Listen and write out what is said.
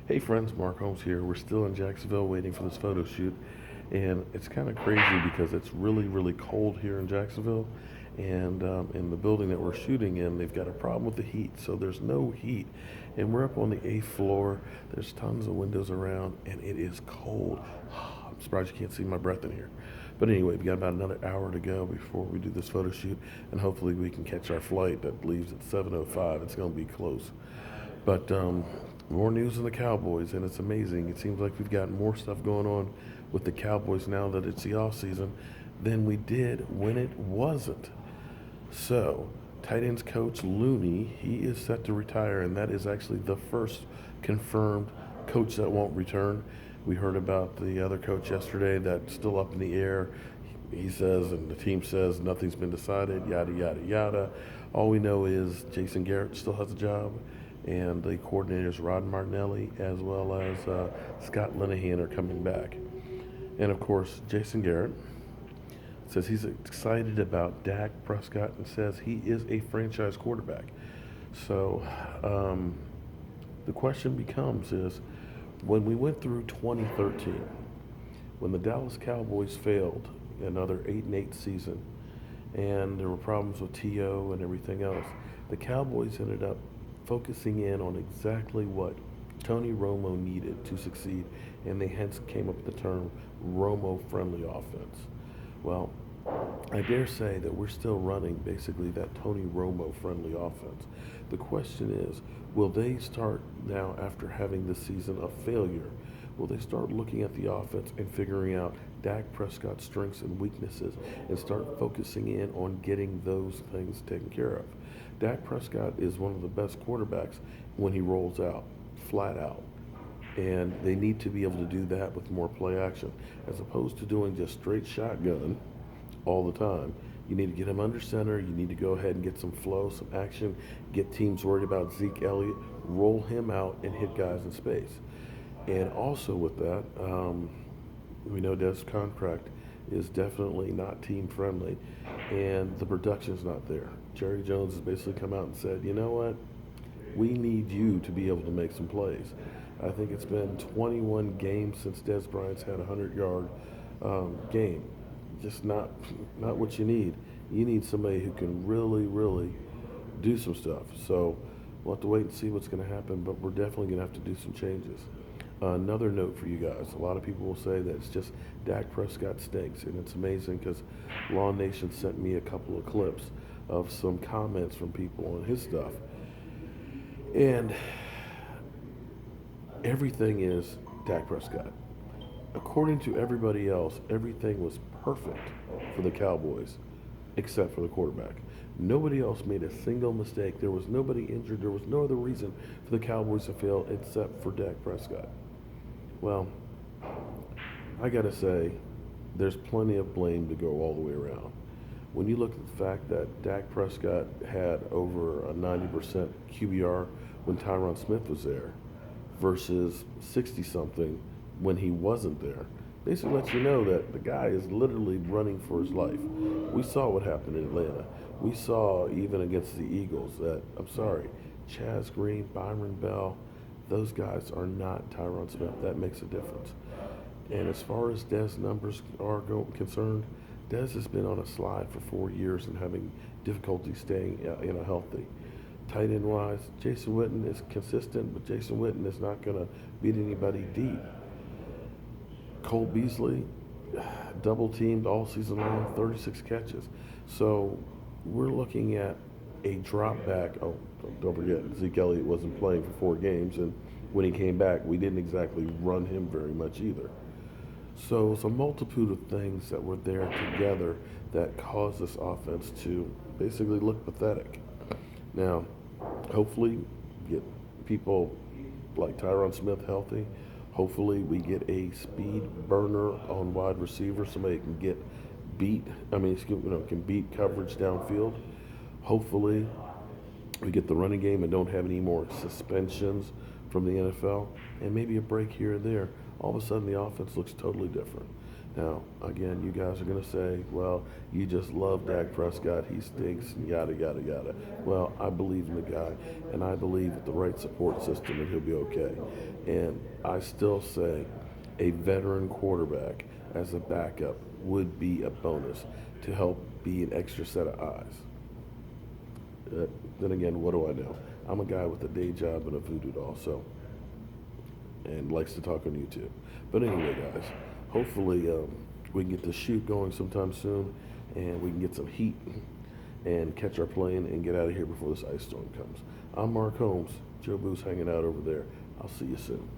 Hey friends, Mark Holmes here. We're still in Jacksonville waiting for this photo shoot. And it's kind of crazy because it's really, really cold here in Jacksonville. And in the building that we're shooting in, they've got a problem with the heat. So there's no heat. And we're up on the eighth floor. There's tons of windows around, and it is cold. I'm surprised you can't see my breath in here. But anyway, we got about another hour to go before we do this photo shoot. And hopefully we can catch our flight that leaves at 7:05. It's going to be close. But more news on the Cowboys, and it's amazing. It seems like we've got more stuff going on with the Cowboys now that it's the off season than we did when it wasn't. So, tight ends coach Looney, he is set to retire, and that is actually the first confirmed coach that won't return. We heard about the other coach yesterday that's still up in the air. He says, and the team says, nothing's been decided, yada, yada, yada. All we know is Jason Garrett still has a job, and the coordinators Rod Martinelli as well as Scott Linehan are coming back. And of course, Jason Garrett says he's excited about Dak Prescott and says he is a franchise quarterback. So the question becomes is when we went through 2013, when the Dallas Cowboys failed another 8-8 season, and there were problems with TO and everything else, the Cowboys ended up focusing in on exactly what Tony Romo needed to succeed, and they hence came up with the term Romo-friendly offense. Well, I dare say that we're still running basically that Tony Romo-friendly offense. The question is, will they start now after having this season of failure? Will they start looking at the offense and figuring out Dak Prescott's strengths and weaknesses and start focusing in on getting those things taken care of? Dak Prescott is one of the best quarterbacks when he rolls out, flat out. And they need to be able to do that with more play action, as opposed to doing just straight shotgun all the time. You need to get him under center. You need to go ahead and get some flow, some action, get teams worried about Zeke Elliott, roll him out and hit guys in space. And also with that, we know Dez's contract is definitely not team friendly, and the production's not there. Jerry Jones has basically come out and said, you know what, we need you to be able to make some plays. I think it's been 21 games since Dez Bryant's had a 100-yard game. Just not what you need. You need somebody who can really, really do some stuff. So we'll have to wait and see what's going to happen, but we're definitely going to have to do some changes. Another note for you guys. A lot of people will say that it's just Dak Prescott stinks, and it's amazing because Law Nation sent me a couple of clips of some comments from people on his stuff. And everything is Dak Prescott. According to everybody else, everything was perfect for the Cowboys except for the quarterback. Nobody else made a single mistake. There was nobody injured. There was no other reason for the Cowboys to fail except for Dak Prescott. Well, I got to say, there's plenty of blame to go all the way around. When you look at the fact that Dak Prescott had over a 90% QBR when Tyron Smith was there versus 60-something when he wasn't there, basically lets you know that the guy is literally running for his life. We saw what happened in Atlanta. We saw even against the Eagles that, I'm sorry, Chaz Green, Byron Bell, those guys are not Tyron Smith. That makes a difference. And as far as Dez numbers are concerned, Dez has been on a slide for 4 years and having difficulty staying healthy. Tight end wise, Jason Witten is consistent, but Jason Witten is not going to beat anybody deep. Cole Beasley, double teamed all season long, 36 catches. So we're looking at a drop back. Oh, don't forget, Zeke Elliott wasn't playing for 4 games, and when he came back, we didn't exactly run him very much either. So it's a multitude of things that were there together that caused this offense to basically look pathetic. Now, hopefully, get people like Tyron Smith healthy. Hopefully, we get a speed burner on wide receiver, somebody can get can beat coverage downfield. Hopefully, we get the running game and don't have any more suspensions from the NFL, and maybe a break here and there. All of a sudden, the offense looks totally different. Now, again, you guys are going to say, well, you just love Dak Prescott. He stinks, and yada, yada, yada. Well, I believe in the guy, and I believe with the right support system that he'll be okay. And I still say a veteran quarterback as a backup would be a bonus to help be an extra set of eyes. Then again, what do I know? I'm a guy with a day job and a voodoo doll, and likes to talk on YouTube. But anyway, guys, hopefully we can get the shoot going sometime soon, and we can get some heat and catch our plane and get out of here before this ice storm comes. I'm Mark Holmes. Joe Boo's hanging out over there. I'll see you soon.